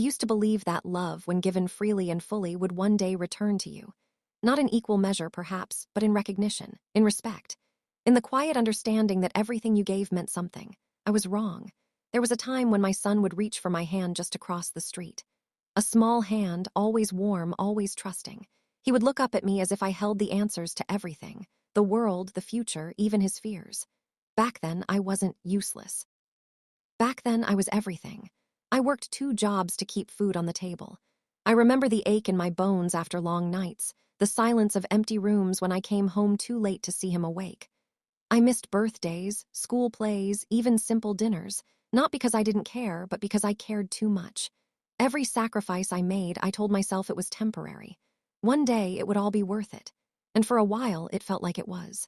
used to believe that love, when given freely and fully, would one day return to you. Not in equal measure, perhaps, but in recognition, in respect, in the quiet understanding that everything you gave meant something. I was wrong. There was a time when my son would reach for my hand just across the street. A small hand, always warm, always trusting. He would look up at me as if I held the answers to everything, the world, the future, even his fears. Back then, I wasn't useless. Back then, I was everything. I worked 2 jobs to keep food on the table. I remember the ache in my bones after long nights, the silence of empty rooms when I came home too late to see him awake. I missed birthdays, school plays, even simple dinners, not because I didn't care, but because I cared too much. Every sacrifice I made, I told myself it was temporary. One day, it would all be worth it. And for a while, it felt like it was.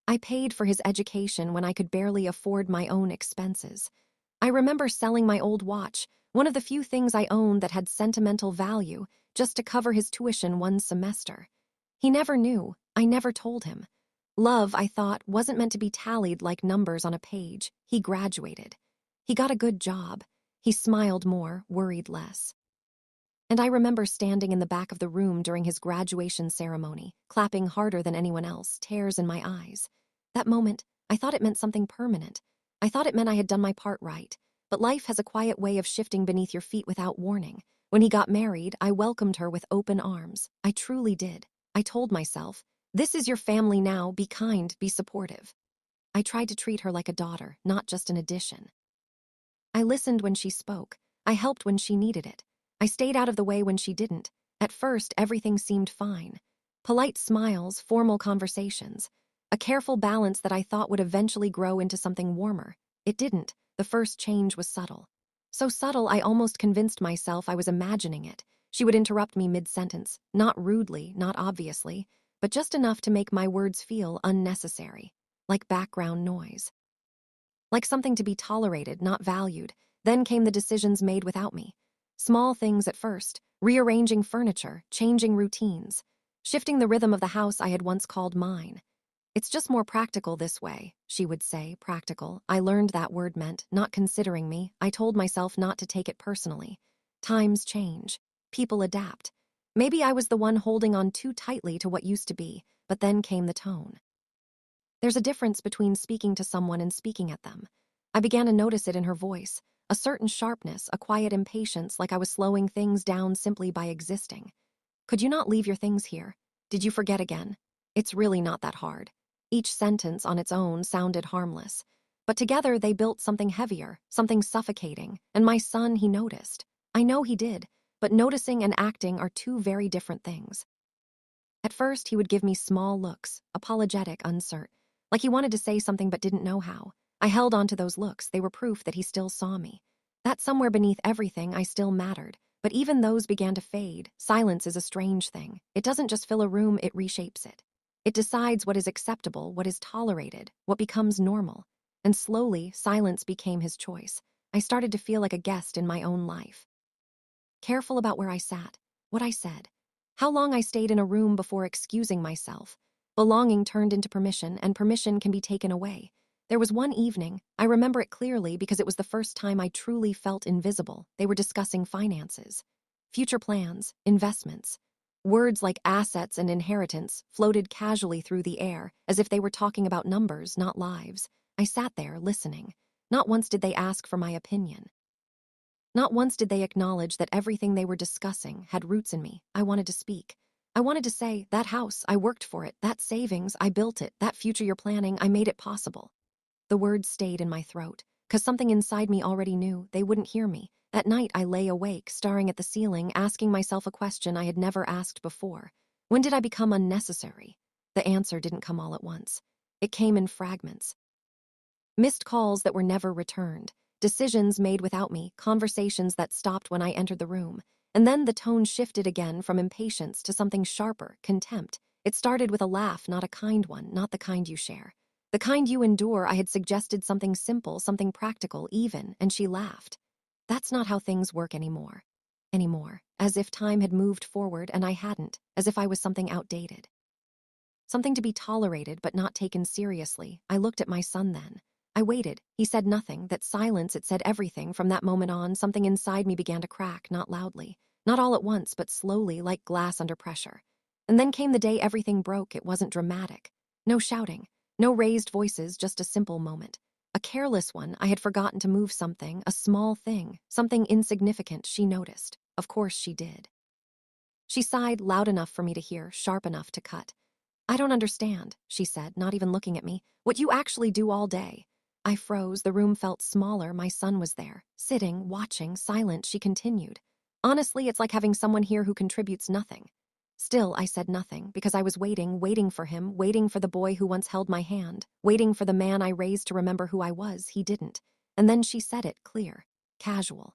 I paid for his education when I could barely afford my own expenses. I remember selling my old watch, one of the few things I owned that had sentimental value, just to cover his tuition one semester. He never knew. I never told him. Love, I thought, wasn't meant to be tallied like numbers on a page. He graduated. He got a good job. He smiled more, worried less. And I remember standing in the back of the room during his graduation ceremony, clapping harder than anyone else, tears in my eyes. That moment, I thought it meant something permanent. I thought it meant I had done my part right. But life has a quiet way of shifting beneath your feet without warning. When he got married, I welcomed her with open arms. I truly did. I told myself, this is your family now, be kind, be supportive. I tried to treat her like a daughter, not just an addition. I listened when she spoke. I helped when she needed it. I stayed out of the way when she didn't. At first, everything seemed fine. Polite smiles, formal conversations. A careful balance that I thought would eventually grow into something warmer. It didn't. The first change was subtle. So subtle, I almost convinced myself I was imagining it. She would interrupt me mid-sentence, not rudely, not obviously, but just enough to make my words feel unnecessary, like background noise. Like something to be tolerated, not valued. Then came the decisions made without me. Small things at first, rearranging furniture, changing routines, shifting the rhythm of the house I had once called mine. It's just more practical this way, she would say, practical. I learned that word meant not considering me. I told myself not to take it personally. Times change. People adapt. Maybe I was the one holding on too tightly to what used to be, but then came the tone. There's a difference between speaking to someone and speaking at them. I began to notice it in her voice, a certain sharpness, a quiet impatience, like I was slowing things down simply by existing. Could you not leave your things here? Did you forget again? It's really not that hard. Each sentence on its own sounded harmless, but together they built something heavier, something suffocating, and my son, he noticed. I know he did, but noticing and acting are 2 very different things. At first, he would give me small looks, apologetic, uncertain, like he wanted to say something but didn't know how. I held on to those looks. They were proof that he still saw me. That somewhere beneath everything, I still mattered. But even those began to fade. Silence is a strange thing. It doesn't just fill a room, it reshapes it. It decides what is acceptable, what is tolerated, what becomes normal. And slowly, silence became his choice. I started to feel like a guest in my own life. Careful about where I sat, what I said, how long I stayed in a room before excusing myself. Belonging turned into permission, and permission can be taken away. There was one evening, I remember it clearly because it was the first time I truly felt invisible. They were discussing finances, future plans, investments. Words like assets and inheritance floated casually through the air, as if they were talking about numbers, not lives. I sat there, listening. Not once did they ask for my opinion. Not once did they acknowledge that everything they were discussing had roots in me. I wanted to speak. I wanted to say, that house, I worked for it. That savings, I built it. That future you're planning, I made it possible. The words stayed in my throat, because something inside me already knew they wouldn't hear me. That night, I lay awake, staring at the ceiling, asking myself a question I had never asked before. When did I become unnecessary? The answer didn't come all at once. It came in fragments. Missed calls that were never returned, decisions made without me, conversations that stopped when I entered the room. And then the tone shifted again from impatience to something sharper, contempt. It started with a laugh, not a kind one, not the kind you share. The kind you endure. I had suggested something simple, something practical, even, and she laughed. That's not how things work anymore. As if time had moved forward and I hadn't, as if I was something outdated. Something to be tolerated but not taken seriously. I looked at my son then. I waited. He said nothing. That silence, it said everything. From that moment on, something inside me began to crack, not loudly. Not all at once, but slowly, like glass under pressure. And then came the day everything broke. It wasn't dramatic. No shouting. No raised voices, just a simple moment. A careless one. I had forgotten to move something, a small thing, something insignificant. She noticed. Of course she did. She sighed, loud enough for me to hear, sharp enough to cut. "I don't understand," she said, not even looking at me. "What you actually do all day." I froze. The room felt smaller. My son was there, sitting, watching, silent. She continued. "Honestly, it's like having someone here who contributes nothing." Still, I said nothing, because I was waiting for him, waiting for the boy who once held my hand, waiting for the man I raised to remember who I was. He didn't. And then she said it, clear, casual.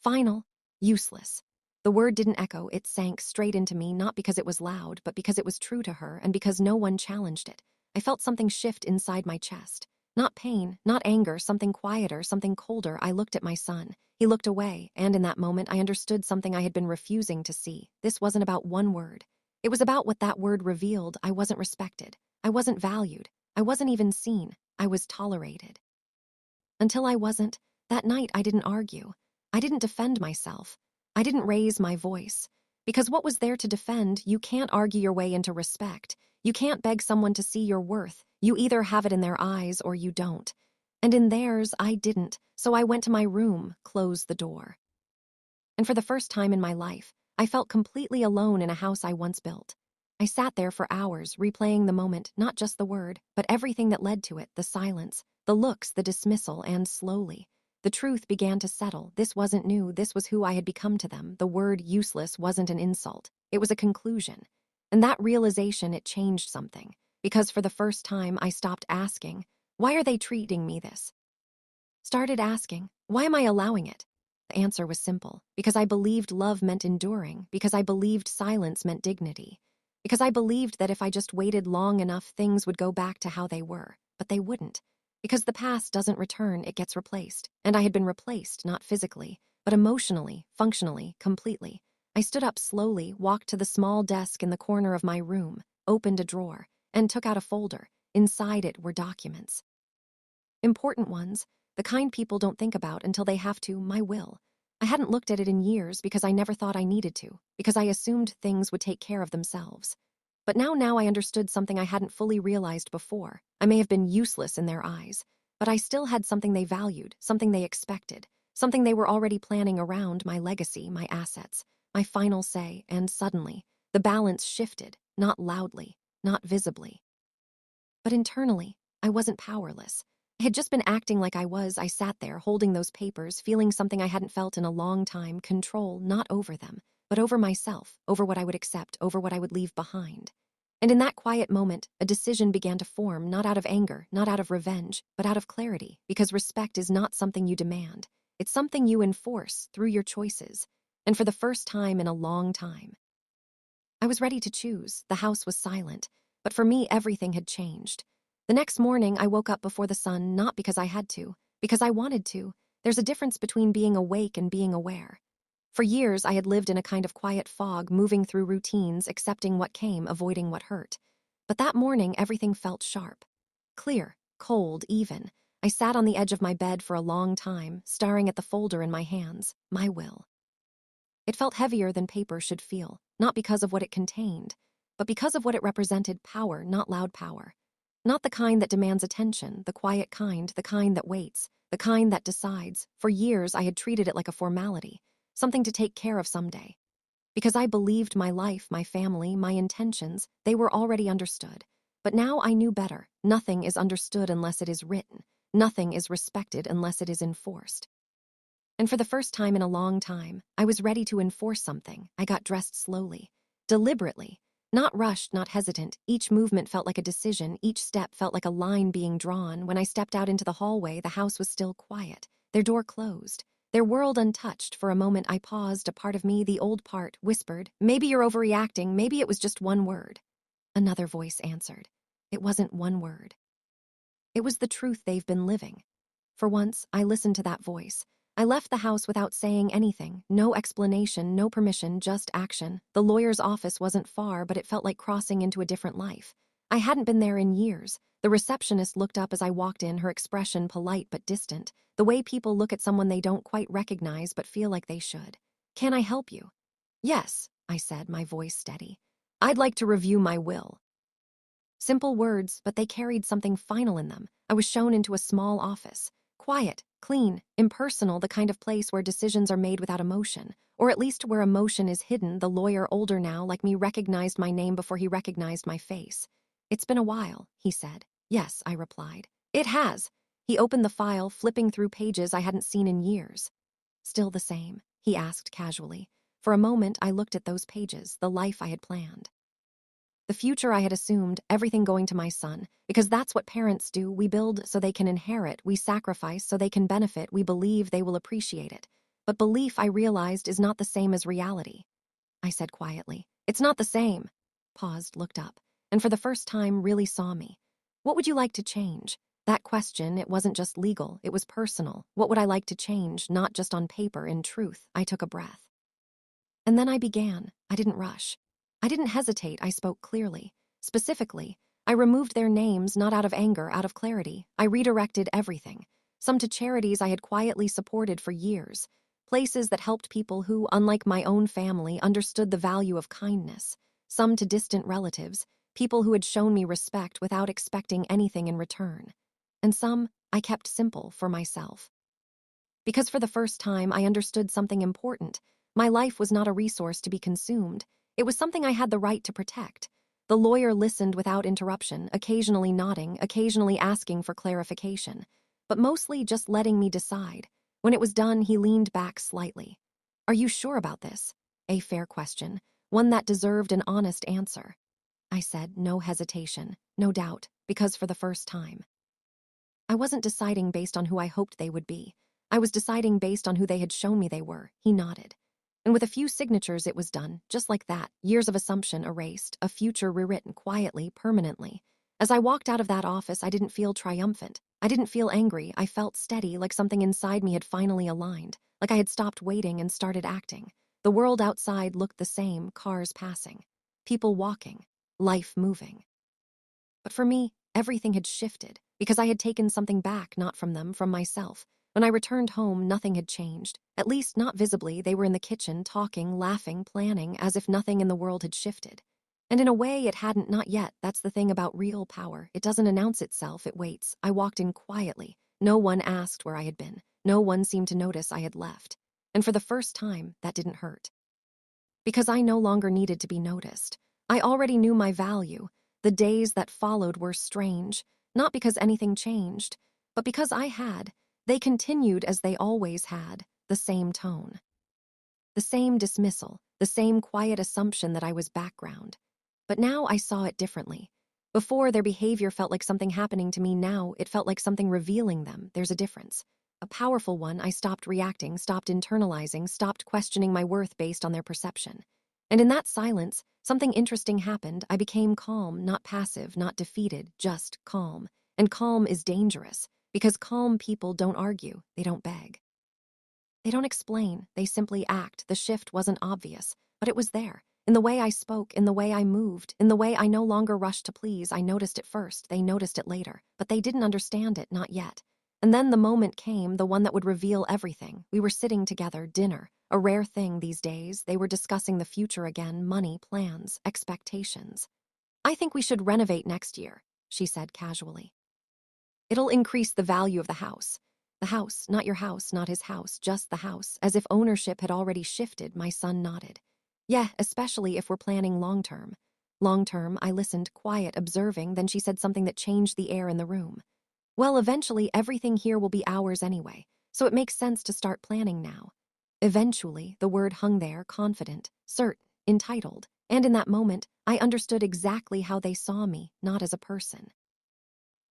Final, useless. The word didn't echo, it sank straight into me, not because it was loud, but because it was true to her, and because no one challenged it. I felt something shift inside my chest. Not pain, not anger, something quieter, something colder. I looked at my son. He looked away, and in that moment I understood something I had been refusing to see. This wasn't about one word. It was about what that word revealed. I wasn't respected. I wasn't valued. I wasn't even seen. I was tolerated. Until I wasn't, that night I didn't argue. I didn't defend myself. I didn't raise my voice. Because what was there to defend? You can't argue your way into respect. You can't beg someone to see your worth. You either have it in their eyes or you don't. And in theirs, I didn't. So I went to my room, closed the door. And for the first time in my life, I felt completely alone in a house I once built. I sat there for hours, replaying the moment, not just the word, but everything that led to it, the silence, the looks, the dismissal, and slowly, the truth began to settle. This wasn't new. This was who I had become to them. The word useless wasn't an insult. It was a conclusion. And that realization, it changed something. Because for the first time, I stopped asking, why are they treating me this? Started asking, why am I allowing it? The answer was simple. Because I believed love meant enduring. Because I believed silence meant dignity. Because I believed that if I just waited long enough, things would go back to how they were. But they wouldn't. Because the past doesn't return, it gets replaced. And I had been replaced, not physically, but emotionally, functionally, completely. I stood up slowly, walked to the small desk in the corner of my room, opened a drawer, and took out a folder. Inside it were documents. Important ones, the kind people don't think about until they have to, my will. I hadn't looked at it in years because I never thought I needed to, because I assumed things would take care of themselves. But now I understood something I hadn't fully realized before. I may have been useless in their eyes, but I still had something they valued, something they expected, something they were already planning around: my legacy, my assets, my final say. And suddenly, the balance shifted, not loudly, not visibly. But internally, I wasn't powerless. I had just been acting like I was. I sat there, holding those papers, feeling something I hadn't felt in a long time: control, not over them, but over myself, over what I would accept, over what I would leave behind. And in that quiet moment, a decision began to form, not out of anger, not out of revenge, but out of clarity, because respect is not something you demand. It's something you enforce through your choices. And for the first time in a long time, I was ready to choose. The house was silent, but for me, everything had changed. The next morning, I woke up before the sun, not because I had to, because I wanted to. There's a difference between being awake and being aware. For years, I had lived in a kind of quiet fog, moving through routines, accepting what came, avoiding what hurt. But that morning, everything felt sharp. Clear, cold, even. I sat on the edge of my bed for a long time, staring at the folder in my hands, my will. It felt heavier than paper should feel, not because of what it contained, but because of what it represented: power, not loud power. Not the kind that demands attention, the quiet kind, the kind that waits, the kind that decides. For years, I had treated it like a formality, something to take care of someday. Because I believed my life, my family, my intentions, they were already understood. But now I knew better. Nothing is understood unless it is written. Nothing is respected unless it is enforced. And for the first time in a long time, I was ready to enforce something. I got dressed slowly, deliberately, not rushed, not hesitant. Each movement felt like a decision. Each step felt like a line being drawn. When I stepped out into the hallway, the house was still quiet, their door closed, their world untouched. For a moment, I paused. A part of me, the old part, whispered, "Maybe you're overreacting. Maybe it was just one word." Another voice answered. It wasn't one word. It was the truth they've been living. For once, I listened to that voice. I left the house without saying anything, no explanation, no permission, just action. The lawyer's office wasn't far, but it felt like crossing into a different life. I hadn't been there in years. The receptionist looked up as I walked in, her expression polite but distant, the way people look at someone they don't quite recognize but feel like they should. "Can I help you?" "Yes," I said, my voice steady. "I'd like to review my will." Simple words, but they carried something final in them. I was shown into a small office. Quiet, clean, impersonal, the kind of place where decisions are made without emotion. Or at least where emotion is hidden. The lawyer, older now, like me, recognized my name before he recognized my face. "It's been a while," he said. "Yes," I replied. "It has." He opened the file, flipping through pages I hadn't seen in years. "Still the same?" he asked casually. For a moment, I looked at those pages, the life I had planned. The future I had assumed, everything going to my son, because that's what parents do. We build so they can inherit, we sacrifice so they can benefit, we believe they will appreciate it. But belief, I realized, is not the same as reality. I said quietly, "It's not the same." Paused, looked up, and for the first time really saw me. "What would you like to change?" That question, it wasn't just legal, it was personal. What would I like to change, not just on paper, in truth? I took a breath. And then I began. I didn't rush. I didn't hesitate, I spoke clearly. Specifically, I removed their names not out of anger, out of clarity. I redirected everything. Some to charities I had quietly supported for years. Places that helped people who, unlike my own family, understood the value of kindness. Some to distant relatives, people who had shown me respect without expecting anything in return. And some I kept simple for myself. Because for the first time, I understood something important. My life was not a resource to be consumed. It was something I had the right to protect. The lawyer listened without interruption, occasionally nodding, occasionally asking for clarification, but mostly just letting me decide. When it was done, he leaned back slightly. "Are you sure about this?" A fair question, one that deserved an honest answer. I said, no hesitation, no doubt, because for the first time. I wasn't deciding based on who I hoped they would be. I was deciding based on who they had shown me they were. He nodded. And with a few signatures, it was done, just like that. Years of assumption erased, a future rewritten quietly, permanently. As I walked out of that office, I didn't feel triumphant. I didn't feel angry. I felt steady, like something inside me had finally aligned, like I had stopped waiting and started acting. The world outside looked the same, cars passing, people walking, life moving. But for me, everything had shifted, because I had taken something back, not from them, from myself. When I returned home, nothing had changed. At least, not visibly. They were in the kitchen, talking, laughing, planning, as if nothing in the world had shifted. And in a way, it hadn't, not yet. That's the thing about real power. It doesn't announce itself, it waits. I walked in quietly. No one asked where I had been. No one seemed to notice I had left. And for the first time, that didn't hurt. Because I no longer needed to be noticed. I already knew my value. The days that followed were strange, not because anything changed, but because I had. They continued as they always had, the same tone. The same dismissal, the same quiet assumption that I was background. But now I saw it differently. Before, their behavior felt like something happening to me. Now, it felt like something revealing them. There's a difference. A powerful one. I stopped reacting, stopped internalizing, stopped questioning my worth based on their perception. And in that silence, something interesting happened. I became calm, not passive, not defeated, just calm. And calm is dangerous, because calm people don't argue, they don't beg. They don't explain, they simply act. The shift wasn't obvious, but it was there. In the way I spoke, in the way I moved, in the way I no longer rushed to please. I noticed it first, they noticed it later, but they didn't understand it, not yet. And then the moment came, the one that would reveal everything. We were sitting together, dinner, a rare thing these days. They were discussing the future again, money, plans, expectations. "I think we should renovate next year," she said casually. "It'll increase the value of the house." The house, not your house, not his house, just the house. As if ownership had already shifted, my son nodded. "Yeah, especially if we're planning long-term." Long-term, I listened, quiet, observing, then she said something that changed the air in the room. "Well, eventually everything here will be ours anyway, so it makes sense to start planning now." Eventually, the word hung there, confident, certain, entitled, and in that moment, I understood exactly how they saw me, not as a person.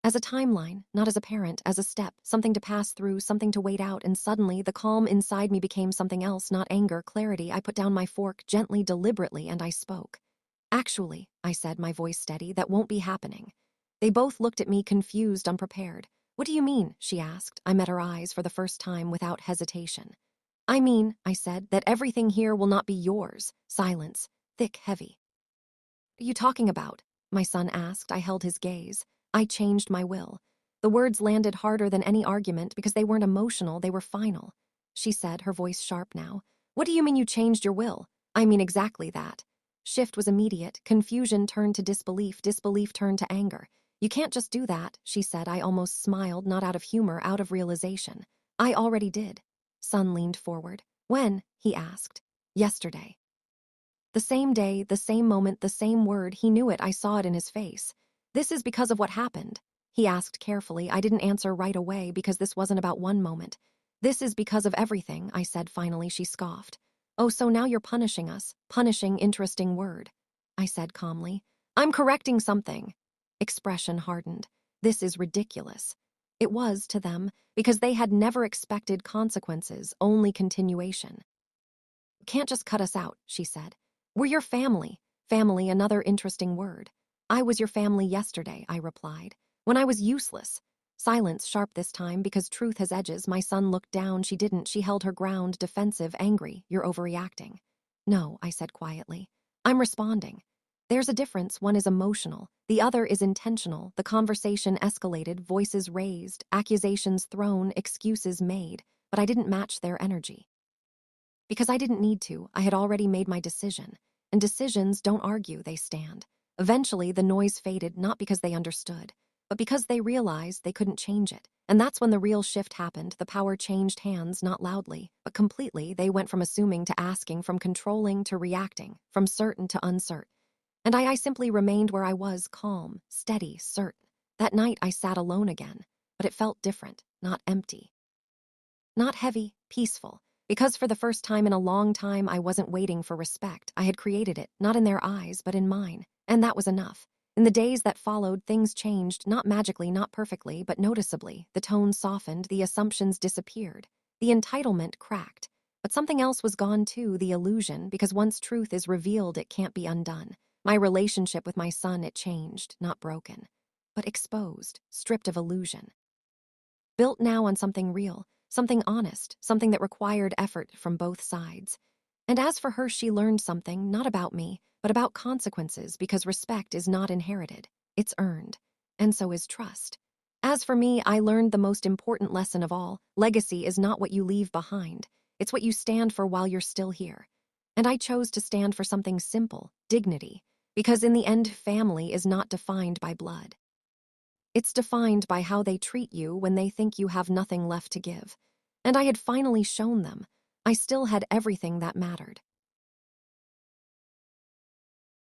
As a timeline, not as a parent, as a step, something to pass through, something to wait out, and suddenly the calm inside me became something else, not anger, clarity. I put down my fork gently, deliberately, and I spoke. "Actually," I said, my voice steady, "that won't be happening." They both looked at me, confused, unprepared. "What do you mean?" she asked. I met her eyes for the first time without hesitation. "I mean," I said, "that everything here will not be yours." Silence, thick, heavy. "What are you talking about?" my son asked. I held his gaze. I changed my will. The words landed harder than any argument because they weren't emotional, they were final. She said, her voice sharp now. What do you mean you changed your will? I mean exactly that. Shift was immediate. Confusion turned to disbelief. Disbelief turned to anger. You can't just do that, she said. I almost smiled, not out of humor, out of realization. I already did. Son leaned forward. When? He asked. Yesterday. The same day, the same moment, the same word. He knew it. I saw it in his face. This is because of what happened. He asked carefully. I didn't answer right away because this wasn't about one moment. This is because of everything, I said finally. She scoffed. Oh, so now you're punishing us. Punishing, interesting word. I said calmly. I'm correcting something. Expression hardened. This is ridiculous. It was to them, because they had never expected consequences, only continuation. Can't just cut us out, she said. We're your family. Family, another interesting word. I was your family yesterday, I replied. When I was useless. Silence, sharp this time, because truth has edges. My son looked down. She didn't. She held her ground, defensive, angry. You're overreacting. No, I said quietly. I'm responding. There's a difference. One is emotional. The other is intentional. The conversation escalated, voices raised, accusations thrown, excuses made, but I didn't match their energy. Because I didn't need to. I had already made my decision. And decisions don't argue, they stand. Eventually, the noise faded, not because they understood, but because they realized they couldn't change it. And that's when the real shift happened. The power changed hands, not loudly, but completely. They went from assuming to asking, from controlling to reacting, from certain to uncertain. And I simply remained where I was, calm, steady, certain. That night, I sat alone again, but it felt different, not empty. Not heavy, peaceful. Because for the first time in a long time, I wasn't waiting for respect. I had created it, not in their eyes, but in mine. And that was enough. In the days that followed, things changed, not magically, not perfectly, but noticeably. The tone softened, the assumptions disappeared. The entitlement cracked. But something else was gone too, the illusion, because once truth is revealed, it can't be undone. My relationship with my son, it changed, not broken, but exposed, stripped of illusion. Built now on something real, something honest, something that required effort from both sides. And as for her, she learned something, not about me, but about consequences, because respect is not inherited, it's earned. And so is trust. As for me, I learned the most important lesson of all. Legacy is not what you leave behind. It's what you stand for while you're still here. And I chose to stand for something simple, dignity, because in the end, family is not defined by blood. It's defined by how they treat you when they think you have nothing left to give. And I had finally shown them. I still had everything that mattered.